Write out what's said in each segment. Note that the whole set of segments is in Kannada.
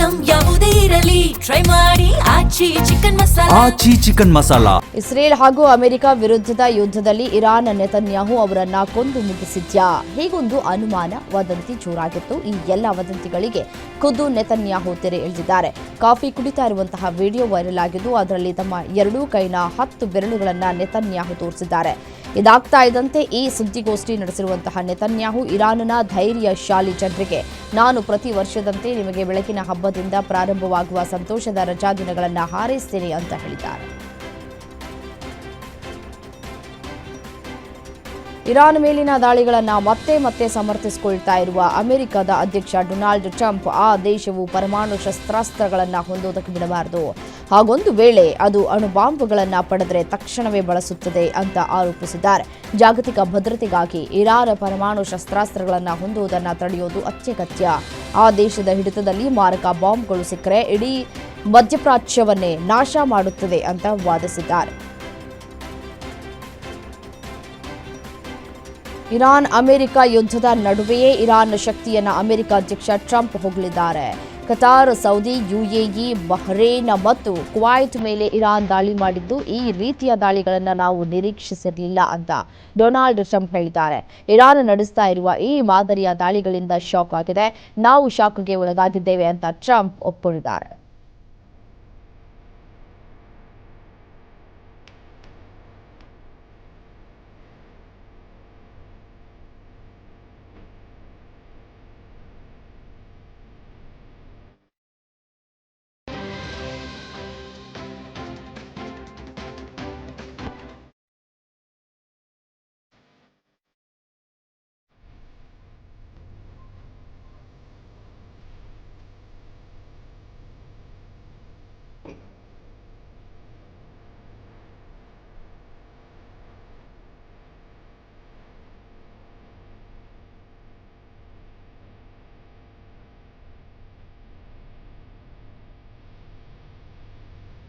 ಐಟಂ ಯಾವುದೇ ಇರಲಿ ಟ್ರೈ ಮಾಡಿ ಆಚಿ ಚಿಕನ್ ಮಸಾಲಾ. ಇಸ್ರೇಲ್ ಹಾಗೂ ಅಮೆರಿಕ ವಿರುದ್ಧದ ಯುದ್ಧದಲ್ಲಿ ಇರಾನ್ ನೆತನ್ಯಾಹು ಅವರನ್ನ ಕೊಂದು ಮುಗಿಸಿದ್ಯಾ? ಹೀಗೊಂದು ಅನುಮಾನ, ವದಂತಿ ಜೋರಾಗಿತ್ತು. ಈ ಎಲ್ಲ ವದಂತಿಗಳಿಗೆ ಖುದ್ದು ನೆತನ್ಯಾಹು ತೆರೆ ಎಳೆದಿದ್ದಾರೆ. ಕಾಫಿ ಕುಡಿತಾ ಇರುವಂತಹ ವಿಡಿಯೋ ವೈರಲ್ ಆಗಿದ್ದು, ಅದರಲ್ಲಿ ತಮ್ಮ ಎರಡೂ ಕೈನ 10 ಬೆರಳುಗಳನ್ನ ನೆತನ್ಯಾಹು ತೋರಿಸಿದ್ದಾರೆ. ಇದಾಗ್ತಾ ಇದ್ದಂತೆ ಈ ಸುದ್ದಿಗೋಷ್ಠಿ ನಡೆಸಿರುವಂತಹ ನೆತನ್ಯಾಹು ಇರಾನ್ನ ಧೈರ್ಯಶಾಲಿ ಜನರಿಗೆ ನಾನು ಪ್ರತಿ ವರ್ಷದಂತೆ ನಿಮಗೆ ಬೆಳಕಿನ ಹಬ್ಬದಿಂದ ಪ್ರಾರಂಭವಾಗುವ ಸಂತೋಷದ ರಜಾ ದಿನಗಳನ್ನು ಹಾರೈಸ್ತೇನೆ ಅಂತ ಹೇಳಿದ್ದಾರೆ. ಇರಾನ್ ಮೇಲಿನ ದಾಳಿಗಳನ್ನು ಮತ್ತೆ ಸಮರ್ಥಿಸಿಕೊಳ್ತಾ ಇರುವ ಅಮೆರಿಕದ ಅಧ್ಯಕ್ಷ ಡೊನಾಲ್ಡ್ ಟ್ರಂಪ್ ಆ ದೇಶವು ಪರಮಾಣು ಶಸ್ತ್ರಾಸ್ತ್ರಗಳನ್ನು ಹೊಂದೋದಕ್ಕೆ ಬಿಡಬಾರದು, ಹಾಗೊಂದು ವೇಳೆ ಅದು ಅಣುಬಾಂಬ್ಗಳನ್ನು ಪಡೆದರೆ ತಕ್ಷಣವೇ ಬಳಸುತ್ತದೆ ಅಂತ ಆರೋಪಿಸಿದ್ದಾರೆ. ಜಾಗತಿಕ ಭದ್ರತೆಗಾಗಿ ಇರಾನ್ ಪರಮಾಣು ಶಸ್ತ್ರಾಸ್ತ್ರಗಳನ್ನು ಹೊಂದುವುದನ್ನು ತಡೆಯೋದು ಅತ್ಯಗತ್ಯ. ಆ ದೇಶದ ಹಿಡಿತದಲ್ಲಿ ಮಾರಕ ಬಾಂಬ್ಗಳು ಸಿಕ್ಕರೆ ಇಡೀ ಮಧ್ಯಪ್ರಾಚ್ಯವನ್ನೇ ನಾಶ ಮಾಡುತ್ತದೆ ಅಂತ ವಾದಿಸಿದ್ದಾರೆ. ಇರಾನ್ ಅಮೆರಿಕ ಯುದ್ಧದ ನಡುವೆಯೇ ಇರಾನ್ ಶಕ್ತಿಯನ್ನು ಅಮೆರಿಕ ಅಧ್ಯಕ್ಷ ಟ್ರಂಪ್ ಹೊಗಳಿದ್ದಾರೆ. ಕತಾರ್, ಸೌದಿ, ಯುಎಇ, ಬಹ್ರೇನ್ ಮತ್ತು ಕುವೈತ್ ಮೇಲೆ ಇರಾನ್ ದಾಳಿ ಮಾಡಿದ್ದು ಈ ರೀತಿಯ ದಾಳಿಗಳನ್ನು ನಾವು ನಿರೀಕ್ಷಿಸಿರಲಿಲ್ಲ ಅಂತ ಡೊನಾಲ್ಡ್ ಟ್ರಂಪ್ ಹೇಳಿದ್ದಾರೆ. ಇರಾನ್ ನಡೆಸ್ತಾ ಇರುವ ಈ ಮಾದರಿಯ ದಾಳಿಗಳಿಂದ ಶಾಕ್ ಆಗಿದೆ, ನಾವು ಶಾಕ್ಗೆ ಒಳಗಾಗಿದ್ದೇವೆ ಅಂತ ಟ್ರಂಪ್ ಒಪ್ಪಿಕೊಂಡಿದ್ದಾರೆ.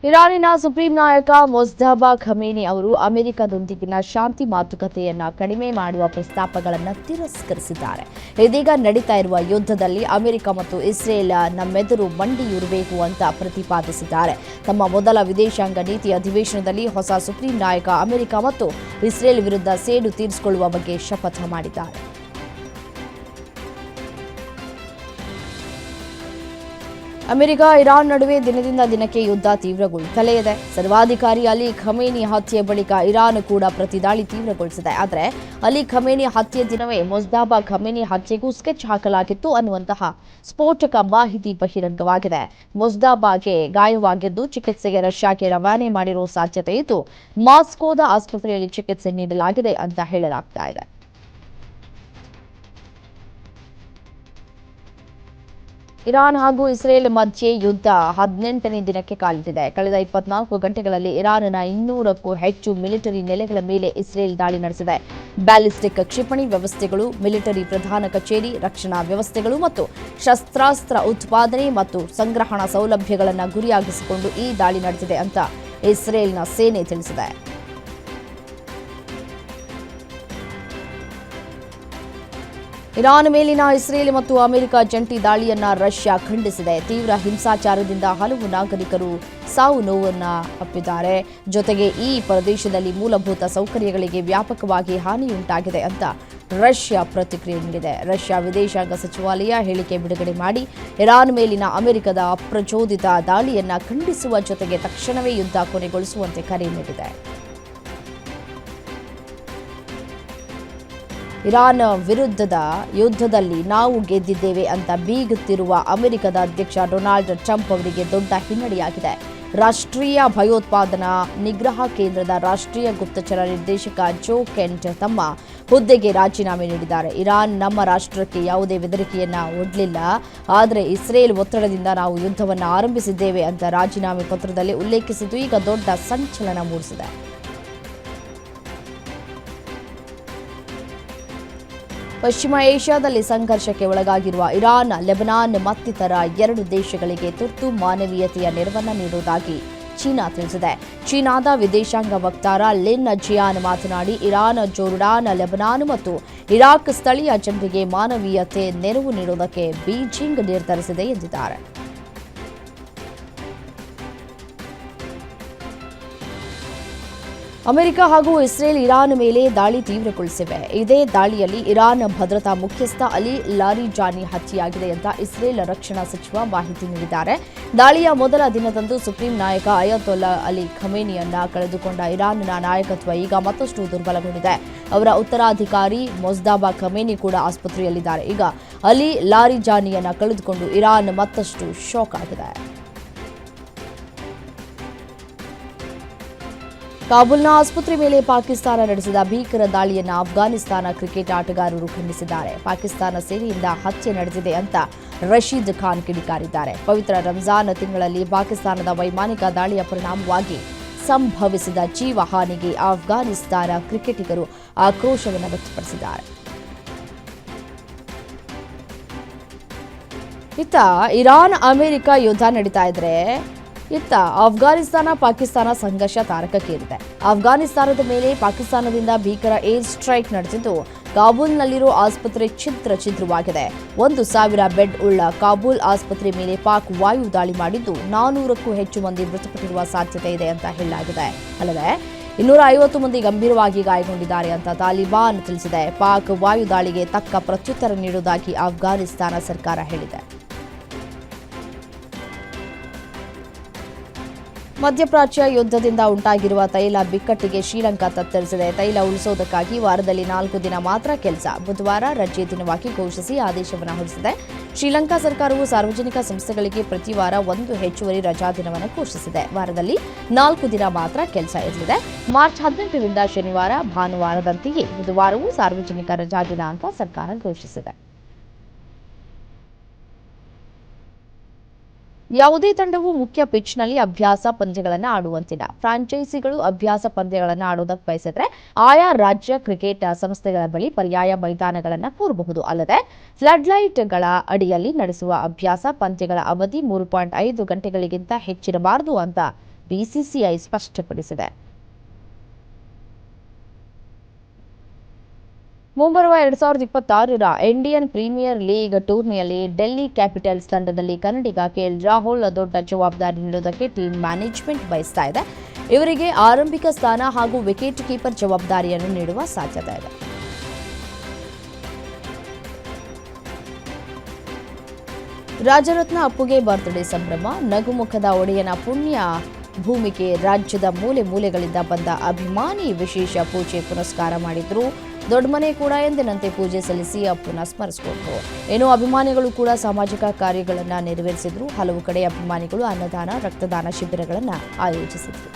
ಇರಾನಿನ ಸುಪ್ರೀಂ ನಾಯಕ ಮೊಜ್ತಬಾ ಖಮೇನಿ ಅವರು ಅಮೆರಿಕದೊಂದಿಗಿನ ಶಾಂತಿ ಮಾತುಕತೆಯನ್ನ ಕಡಿಮೆ ಮಾಡುವ ಪ್ರಸ್ತಾಪಗಳನ್ನು ತಿರಸ್ಕರಿಸಿದ್ದಾರೆ. ಇದೀಗ ನಡೀತಾ ಇರುವ ಯುದ್ಧದಲ್ಲಿ ಅಮೆರಿಕ ಮತ್ತು ಇಸ್ರೇಲ್ ನಮ್ಮೆದುರು ಮಂಡಿಯೂರಬೇಕು ಅಂತ ಪ್ರತಿಪಾದಿಸಿದ್ದಾರೆ. ತಮ್ಮ ಮೊದಲ ವಿದೇಶಾಂಗ ನೀತಿ ಅಧಿವೇಶನದಲ್ಲಿ ಹೊಸ ಸುಪ್ರೀಂ ನಾಯಕ ಅಮೆರಿಕ ಮತ್ತು ಇಸ್ರೇಲ್ ವಿರುದ್ಧ ಸೇಡು ತೀರಿಸಿಕೊಳ್ಳುವ ಬಗ್ಗೆ ಶಪಥ ಮಾಡಿದ್ದಾರೆ. ಅಮೆರಿಕ ಇರಾನ್ ನಡುವೆ ದಿನದಿಂದ ದಿನಕ್ಕೆ ಯುದ್ಧ ತೀವ್ರಗೊಳ್ಳುತ್ತಲೇ ಇದೆ. ಸರ್ವಾಧಿಕಾರಿ ಅಲಿ ಖಮೇನಿ ಹತ್ಯೆ ಬಳಿಕ ಇರಾನ್ ಕೂಡ ಪ್ರತಿದಾಳಿ ತೀವ್ರಗೊಳಿಸಿದೆ. ಆದರೆ ಅಲಿ ಖಮೇನಿ ಹತ್ಯೆ ದಿನವೇ ಮೊಜ್ತಬಾ ಖಮೇನಿ ಹತ್ಯೆಗೂ ಸ್ಕೆಚ್ ಹಾಕಲಾಗಿತ್ತು ಅನ್ನುವಂತಹ ಸ್ಫೋಟಕ ಮಾಹಿತಿ ಬಹಿರಂಗವಾಗಿದೆ. ಮೊಜ್ತಬಾಗೆ ಗಾಯವಾಗಿದ್ದು ಚಿಕಿತ್ಸೆಗೆ ರಷ್ಯಾಗೆ ರವಾನೆ ಮಾಡಿರುವ ಸಾಧ್ಯತೆ ಇದ್ದು, ಮಾಸ್ಕೋದ ಆಸ್ಪತ್ರೆಯಲ್ಲಿ ಚಿಕಿತ್ಸೆ ನೀಡಲಾಗಿದೆ ಅಂತ ಹೇಳಲಾಗ್ತಾ ಇದೆ. ಇರಾನ್ ಹಾಗೂ ಇಸ್ರೇಲ್ ಮಧ್ಯೆ ಯುದ್ಧ 18ನೇ ದಿನಕ್ಕೆ ಕಾಲಿಟ್ಟಿದೆ. ಕಳೆದ 24 ಗಂಟೆಗಳಲ್ಲಿ ಇರಾನ್ನ 200ಕ್ಕೂ ಹೆಚ್ಚು ಮಿಲಿಟರಿ ನೆಲೆಗಳ ಮೇಲೆ ಇಸ್ರೇಲ್ ದಾಳಿ ನಡೆಸಿದೆ. ಬ್ಯಾಲಿಸ್ಟಿಕ್ ಕ್ಷಿಪಣಿ ವ್ಯವಸ್ಥೆಗಳು, ಮಿಲಿಟರಿ ಪ್ರಧಾನ ಕಚೇರಿ, ರಕ್ಷಣಾ ವ್ಯವಸ್ಥೆಗಳು ಮತ್ತು ಶಸ್ತ್ರಾಸ್ತ್ರ ಉತ್ಪಾದನೆ ಮತ್ತು ಸಂಗ್ರಹಣಾ ಸೌಲಭ್ಯಗಳನ್ನು ಗುರಿಯಾಗಿಸಿಕೊಂಡು ಈ ದಾಳಿ ನಡೆದಿದೆ ಅಂತ ಇಸ್ರೇಲ್ನ ಸೇನೆ ತಿಳಿಸಿದೆ. ಇರಾನ್ ಮೇಲಿನ ಇಸ್ರೇಲ್ ಮತ್ತು ಅಮೆರಿಕ ಜಂಟಿ ದಾಳಿಯನ್ನ ರಷ್ಯಾ ಖಂಡಿಸಿದೆ. ತೀವ್ರ ಹಿಂಸಾಚಾರದಿಂದ ಹಲವು ನಾಗರಿಕರು ಸಾವು ನೋವನ್ನು ಅಪ್ಪಿದ್ದಾರೆ. ಜೊತೆಗೆ ಈ ಪ್ರದೇಶದಲ್ಲಿ ಮೂಲಭೂತ ಸೌಕರ್ಯಗಳಿಗೆ ವ್ಯಾಪಕವಾಗಿ ಹಾನಿಯುಂಟಾಗಿದೆ ಅಂತ ರಷ್ಯಾ ಪ್ರತಿಕ್ರಿಯೆ ನೀಡಿದೆ. ರಷ್ಯಾ ವಿದೇಶಾಂಗ ಸಚಿವಾಲಯ ಹೇಳಿಕೆ ಬಿಡುಗಡೆ ಮಾಡಿ ಇರಾನ್ ಮೇಲಿನ ಅಮೆರಿಕದ ಅಪ್ರಚೋದಿತ ದಾಳಿಯನ್ನ ಖಂಡಿಸುವ ಜೊತೆಗೆ ತಕ್ಷಣವೇ ಯುದ್ಧ ಕೊನೆಗೊಳಿಸುವಂತೆ ಕರೆ ನೀಡಿದೆ. ಇರಾನ್ ವಿರುದ್ಧದ ಯುದ್ಧದಲ್ಲಿ ನಾವು ಗೆದ್ದಿದ್ದೇವೆ ಅಂತ ಬೀಗುತ್ತಿರುವ ಅಮೆರಿಕದ ಅಧ್ಯಕ್ಷ ಡೊನಾಲ್ಡ್ ಟ್ರಂಪ್ ಅವರಿಗೆ ದೊಡ್ಡ ಹಿನ್ನಡೆಯಾಗಿದೆ. ರಾಷ್ಟ್ರೀಯ ಭಯೋತ್ಪಾದನಾ ನಿಗ್ರಹ ಕೇಂದ್ರದ ರಾಷ್ಟ್ರೀಯ ಗುಪ್ತಚರ ನಿರ್ದೇಶಕ ಜೋ ಕೆಂಟ್ ತಮ್ಮ ಹುದ್ದೆಗೆ ರಾಜೀನಾಮೆ ನೀಡಿದ್ದಾರೆ. ಇರಾನ್ ನಮ್ಮ ರಾಷ್ಟ್ರಕ್ಕೆ ಯಾವುದೇ ಬೆದರಿಕೆಯನ್ನ ಒಡ್ಲಿಲ್ಲ, ಆದರೆ ಇಸ್ರೇಲ್ ಒತ್ತಡದಿಂದ ನಾವು ಯುದ್ಧವನ್ನು ಆರಂಭಿಸಿದ್ದೇವೆ ಅಂತ ರಾಜೀನಾಮೆ ಪತ್ರದಲ್ಲಿ ಉಲ್ಲೇಖಿಸಿದ್ದು ಈಗ ದೊಡ್ಡ ಸಂಚಲನ ಮೂಡಿಸಿದೆ. ಪಶ್ಚಿಮ ಏಷ್ಯಾದಲ್ಲಿ ಸಂಘರ್ಷಕ್ಕೆ ಒಳಗಾಗಿರುವ ಇರಾನ್, ಲೆಬನಾನ್ ಮತ್ತಿತರ 2 ದೇಶಗಳಿಗೆ ತುರ್ತು ಮಾನವೀಯತೆಯ ನೆರವನ್ನು ನೀಡುವುದಾಗಿ ಚೀನಾ ತಿಳಿಸಿದೆ. ಚೀನಾದ ವಿದೇಶಾಂಗ ವಕ್ತಾರ ಲಿನ್ ಜಿಯಾನ್ ಮಾತನಾಡಿ, ಇರಾನ್, ಜೋರ್ಡಾನ್, ಲೆಬನಾನ್ ಮತ್ತು ಇರಾಕ್ ಸ್ಥಳೀಯ ಜನರಿಗೆ ಮಾನವೀಯತೆ ನೆರವು ನೀಡುವುದಕ್ಕೆ ಬೀಜಿಂಗ್ ನಿರ್ಧರಿಸಿದೆ ಎಂದಿದ್ದಾರೆ. ಅಮೆರಿಕ ಹಾಗೂ ಇಸ್ರೇಲ್ ಇರಾನ್ ಮೇಲೆ ದಾಳಿ ತೀವ್ರಗೊಳಿಸಿವೆ. ಇದೇ ದಾಳಿಯಲ್ಲಿ ಇರಾನ್ ಭದ್ರತಾ ಮುಖ್ಯಸ್ಥ ಅಲಿ ಲಾರಿಜಾನಿ ಹತ್ಯೆಯಾಗಿದೆ ಅಂತ ಇಸ್ರೇಲ್ ರಕ್ಷಣಾ ಸಚಿವ ಮಾಹಿತಿ ನೀಡಿದ್ದಾರೆ. ದಾಳಿಯ ಮೊದಲ ದಿನದಂದು ಸುಪ್ರೀಂ ನಾಯಕ ಅಯತೊಲ್ಲಾ ಅಲಿ ಖಮೇನಿಯನ್ನ ಕಳೆದುಕೊಂಡ ಇರಾನ್ನ ನಾಯಕತ್ವ ಈಗ ಮತ್ತಷ್ಟು ದುರ್ಬಲಗೊಂಡಿದೆ. ಅವರ ಉತ್ತರಾಧಿಕಾರಿ ಮೊಜ್ದಾಬಾ ಖಮೇನಿ ಕೂಡ ಆಸ್ಪತ್ರೆಯಲ್ಲಿದ್ದಾರೆ. ಈಗ ಅಲಿ ಲಾರಿಜಾನಿಯನ್ನ ಕಳೆದುಕೊಂಡು ಇರಾನ್ ಮತ್ತಷ್ಟು ಶಾಕ್ ಆಗಿದೆ. ಕಾಬೂಲ್ನ ಆಸ್ಪತ್ರೆ ಮೇಲೆ ಪಾಕಿಸ್ತಾನ ನಡೆಸಿದ ಭೀಕರ ದಾಳಿಯನ್ನು ಅಫ್ಘಾನಿಸ್ತಾನ ಕ್ರಿಕೆಟ್ ಆಟಗಾರರು ಖಂಡಿಸಿದ್ದಾರೆ. ಪಾಕಿಸ್ತಾನ ಸೇನೆಯಿಂದ ಹತ್ಯೆ ನಡೆದಿದೆ ಅಂತ ರಶೀದ್ ಖಾನ್ ಕಿಡಿಕಾರಿದ್ದಾರೆ. ಪವಿತ್ರ ರಂಜಾನ್ ತಿಂಗಳಲ್ಲಿ ಪಾಕಿಸ್ತಾನದ ವೈಮಾನಿಕ ದಾಳಿಯ ಪರಿಣಾಮವಾಗಿ ಸಂಭವಿಸಿದ ಜೀವಹಾನಿಗೆ ಅಫ್ಘಾನಿಸ್ತಾನ ಕ್ರಿಕೆಟಿಗರು ಆಕ್ರೋಶವನ್ನು ವ್ಯಕ್ತಪಡಿಸಿದ್ದಾರೆ. ಇತ್ತ ಇರಾನ್ ಅಮೆರಿಕ ಯುದ್ಧ ನಡೀತಾ ಇದ್ರೆ ಇತ್ತ ಅಫ್ಘಾನಿಸ್ತಾನ ಪಾಕಿಸ್ತಾನ ಸಂಘರ್ಷ ತಾರಕಕ್ಕೇರಿದೆ. ಅಫ್ಘಾನಿಸ್ತಾನದ ಮೇಲೆ ಪಾಕಿಸ್ತಾನದಿಂದ ಭೀಕರ ಏರ್ ಸ್ಟ್ರೈಕ್ ನಡೆದಿದ್ದು ಕಾಬೂಲ್ನಲ್ಲಿರೋ ಆಸ್ಪತ್ರೆ ಛಿದ್ರವಾಗಿದೆ. 1,000 ಬೆಡ್ ಉಳ್ಳ ಕಾಬೂಲ್ ಆಸ್ಪತ್ರೆ ಮೇಲೆ ಪಾಕ್ ವಾಯು ದಾಳಿ ಮಾಡಿದ್ದು 400ಕ್ಕೂ ಹೆಚ್ಚು ಮಂದಿ ಮೃತಪಟ್ಟಿರುವ ಸಾಧ್ಯತೆ ಇದೆ ಅಂತ ಹೇಳಲಾಗಿದೆ. ಅಲ್ಲದೆ 250 ಮಂದಿ ಗಂಭೀರವಾಗಿ ಗಾಯಗೊಂಡಿದ್ದಾರೆ ಅಂತ ತಾಲಿಬಾನ್ ತಿಳಿಸಿದೆ. ಪಾಕ್ ವಾಯು ದಾಳಿಗೆ ತಕ್ಕ ಪ್ರತ್ಯುತ್ತರ ನೀಡುವುದಾಗಿ ಅಫ್ಘಾನಿಸ್ತಾನ ಸರ್ಕಾರ ಹೇಳಿದೆ. ಮಧ್ಯಪ್ರಾಚ್ಯ ಯುದ್ಧದಿಂದ ಉಂಟಾಗಿರುವ ತೈಲ ಬಿಕ್ಕಟ್ಟಿಗೆ ಶ್ರೀಲಂಕಾ ತತ್ತರಿಸಿದೆ. ತೈಲ ಉಳಿಸೋದಕ್ಕಾಗಿ ವಾರದಲ್ಲಿ 4 ದಿನ ಮಾತ್ರ ಕೆಲಸ. ಬುಧವಾರ ರಜೆ ದಿನವಾಗಿ ಘೋಷಿಸಿ ಆದೇಶವನ್ನು ಹೊರಡಿಸಿದೆ. ಶ್ರೀಲಂಕಾ ಸರ್ಕಾರವು ಸಾರ್ವಜನಿಕ ಸಂಸ್ಥೆಗಳಿಗೆ ಪ್ರತಿ ವಾರ 1 ಹೆಚ್ಚುವರಿ ರಜಾ ದಿನವನ್ನು ಘೋಷಿಸಿದೆ. ವಾರದಲ್ಲಿ 4 ದಿನ ಮಾತ್ರ ಕೆಲಸ ಇರಲಿದೆ. ಮಾರ್ಚ್ 18ರಿಂದ ಶನಿವಾರ, ಭಾನುವಾರದಂತೆಯೇ ಬುಧವಾರವೂ ಸಾರ್ವಜನಿಕ ರಜಾ ದಿನ ಅಂತ ಸರ್ಕಾರ ಘೋಷಿಸಿದೆ. ಯಾವುದೇ ತಂಡವು ಮುಖ್ಯ ಪಿಚ್ನಲ್ಲಿ ಅಭ್ಯಾಸ ಪಂದ್ಯಗಳನ್ನು ಆಡುವಂತಿಲ್ಲ. ಫ್ರಾಂಚೈಸಿಗಳು ಅಭ್ಯಾಸ ಪಂದ್ಯಗಳನ್ನು ಆಡುವುದಕ್ಕೆ ಬಯಸಿದ್ರೆ ಆಯಾ ರಾಜ್ಯ ಕ್ರಿಕೆಟ್ ಸಂಸ್ಥೆಗಳ ಬಳಿ ಪರ್ಯಾಯ ಮೈದಾನಗಳನ್ನು ಕೋರಬಹುದು. ಅಲ್ಲದೆ ಫ್ಲಡ್ಲೈಟ್ಗಳ ಅಡಿಯಲ್ಲಿ ನಡೆಸುವ ಅಭ್ಯಾಸ ಪಂದ್ಯಗಳ ಅವಧಿ 3.5 ಗಂಟೆಗಳಿಗಿಂತ ಹೆಚ್ಚಿರಬಾರದು ಅಂತ ಬಿಸಿಸಿಐ ಸ್ಪಷ್ಟಪಡಿಸಿದೆ. ಮುಂಬರುವ 2026ರ ಇಂಡಿಯನ್ ಪ್ರೀಮಿಯರ್ ಲೀಗ್ ಟೂರ್ನಿಯಲ್ಲಿ ಡೆಲ್ಲಿ ಕ್ಯಾಪಿಟಲ್ಸ್ ತಂಡದಲ್ಲಿ ಕನ್ನಡಿಗ ಕೆಎಲ್ ರಾಹುಲ್ ದೊಡ್ಡ ಜವಾಬ್ದಾರಿ ನೀಡುವುದಕ್ಕೆ ಟೀಮ್ ಮ್ಯಾನೇಜ್ಮೆಂಟ್ ಬಯಸ್ತಾ ಇದೆ. ಇವರಿಗೆ ಆರಂಭಿಕ ಸ್ಥಾನ ಹಾಗೂ ವಿಕೆಟ್ ಕೀಪರ್ ಜವಾಬ್ದಾರಿಯನ್ನು ನೀಡುವ ಸಾಧ್ಯತೆ ಇದೆ. ರಾಜರತ್ನ ಅಪ್ಪುಗೆ ಬರ್ತ್ಡೇ ಸಂಭ್ರಮ. ನಗುಮುಖದ ಒಡೆಯನ ಪುಣ್ಯ ಭೂಮಿಗೆ ರಾಜ್ಯದ ಮೂಲೆ ಮೂಲೆಗಳಿಂದ ಬಂದ ಅಭಿಮಾನಿ ವಿಶೇಷ ಪೂಜೆ ಪುನಸ್ಕಾರ ಮಾಡಿದ್ರು. ದೊಡ್ಡಮನೆ ಕೂಡ ಎಂದಿನಂತೆ ಪೂಜೆ ಸಲ್ಲಿಸಿ ಅಪ್ಪುನ ಸ್ಮರಿಸಿಕೊಂಡರು. ಇನ್ನು ಅಭಿಮಾನಿಗಳು ಕೂಡ ಸಾಮಾಜಿಕ ಕಾರ್ಯಗಳನ್ನು ನೆರವೇರಿಸಿದ್ರು. ಹಲವು ಕಡೆ ಅಭಿಮಾನಿಗಳು ಅನ್ನದಾನ, ರಕ್ತದಾನ ಶಿಬಿರಗಳನ್ನು ಆಯೋಜಿಸಿದ್ರು.